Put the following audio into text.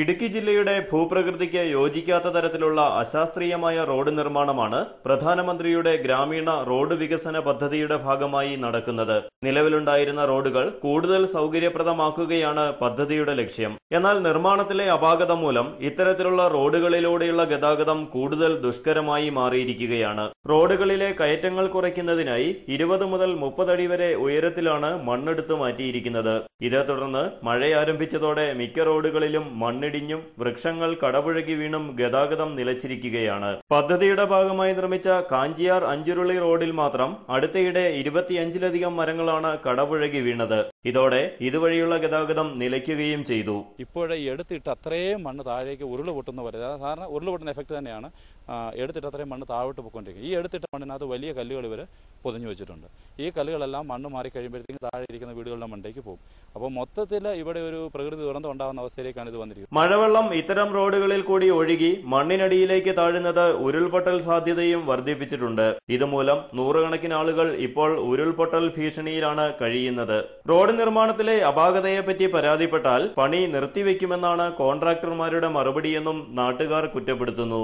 ഇടുക്കി ജില്ലയുടെ ഭൂപ്രകൃതിക്ക് യോജിക്കാത്ത തരത്തിലുള്ള അശാസ്ത്രീയമായ റോഡ് നിർമ്മാണമാണ് പ്രധാനമന്ത്രിയുടെ ഗ്രാമീണ റോഡ് വികസന പദ്ധതിയുടെ ഭാഗമായി നടക്കുന്നത്. നിലവിലുണ്ടായിരുന്ന റോഡുകൾ കൂടുതൽ സൗകര്യപ്രദമാക്കുകയാണ് പദ്ധതിയുടെ ലക്ഷ്യം. എന്നാൽ നിർമ്മാണത്തിലെ അപാകത മൂലം ഇത്തരത്തിലുള്ള റോഡുകളിലൂടെയുള്ള ഗതാഗതം കൂടുതൽ ദുഷ്കരമായി മാറിയിരിക്കുകയാണ്. റോഡുകളിലെ കയറ്റങ്ങൾ കുറയ്ക്കുന്നതിനായി 20 മുതൽ 30 അടി വരെ ഉയരത്തിലാണ് മണ്ണെടുത്തു മാറ്റിയിരിക്കുന്നത്. ഇതേ തുടർന്ന് മഴയാരംഭിച്ചതോടെ മിക്ക റോഡുകളിലും മണ്ണിടിഞ്ഞും വൃക്ഷങ്ങൾ കടപുഴകി വീണും ഗതാഗതം നിലച്ചിരിക്കുകയാണ്. പദ്ധതിയുടെ ഭാഗമായി നിർമ്മിച്ച കാഞ്ചിയാർ അഞ്ചുരുളി റോഡിൽ മാത്രം അടുത്തയിടെ 25ലധികം മരങ്ങളാണ് കടപുഴകി വീണത്. ഇതോടെ ഇതുവഴിയുള്ള ഗതാഗതം നിലയ്ക്കുകയും ചെയ്തു. ഇപ്പോഴേ എടുത്തിട്ട് അത്രയും മണ്ണ് താഴേക്ക് ഉരുള് പൊട്ടുന്ന പോലെ, സാധാരണ ഉരുള് പൊട്ടുന്ന എഫക്ട് തന്നെയാണ്. എടുത്തിട്ട് അത്രയും മണ്ണ് താഴോട്ട് പോയിക്കൊണ്ടിരിക്കും. ഈ എടുത്തിട്ട മണ്ണിനകത്ത് വലിയ കല്ലുകൾ ഇവർ പൊതിഞ്ഞു വെച്ചിട്ടുണ്ട്. ഈ കല്ലുകളെല്ലാം മണ്ണ് മാറി കഴിയുമ്പോഴത്തേക്കും താഴെ ഇരിക്കുന്ന വീടുകളുടെ മണ്ടയ്ക്ക് പോകും. അപ്പോൾ മൊത്തത്തിൽ ഇവിടെ ഒരു പ്രകൃതി ദുരന്തം ഉണ്ടാകുന്ന അവസ്ഥയിലേക്കാണ് ഇത് വന്നിരിക്കുന്നത്. മഴവെള്ളം ഇത്തരം റോഡുകളിൽ കൂടി ഒഴുകി മണ്ണിനടിയിലേക്ക് താഴുന്നത് ഉരുൾപൊട്ടൽ സാധ്യതയും വർദ്ധിപ്പിച്ചിട്ടുണ്ട്. ഇതുമൂലം നൂറുകണക്കിന് ആളുകൾ ഇപ്പോൾ ഉരുൾപൊട്ടൽ ഭീഷണിയിലാണ് കഴിയുന്നത്. റോഡ് നിർമ്മാണത്തിലെ അപാകതയെപ്പറ്റി പരാതിപ്പെട്ടാൽ പണി നിർത്തിവെക്കുമെന്നാണ് കോൺട്രാക്ടർമാരുടെ മറുപടിയെന്നും നാട്ടുകാർ കുറ്റപ്പെടുത്തുന്നു.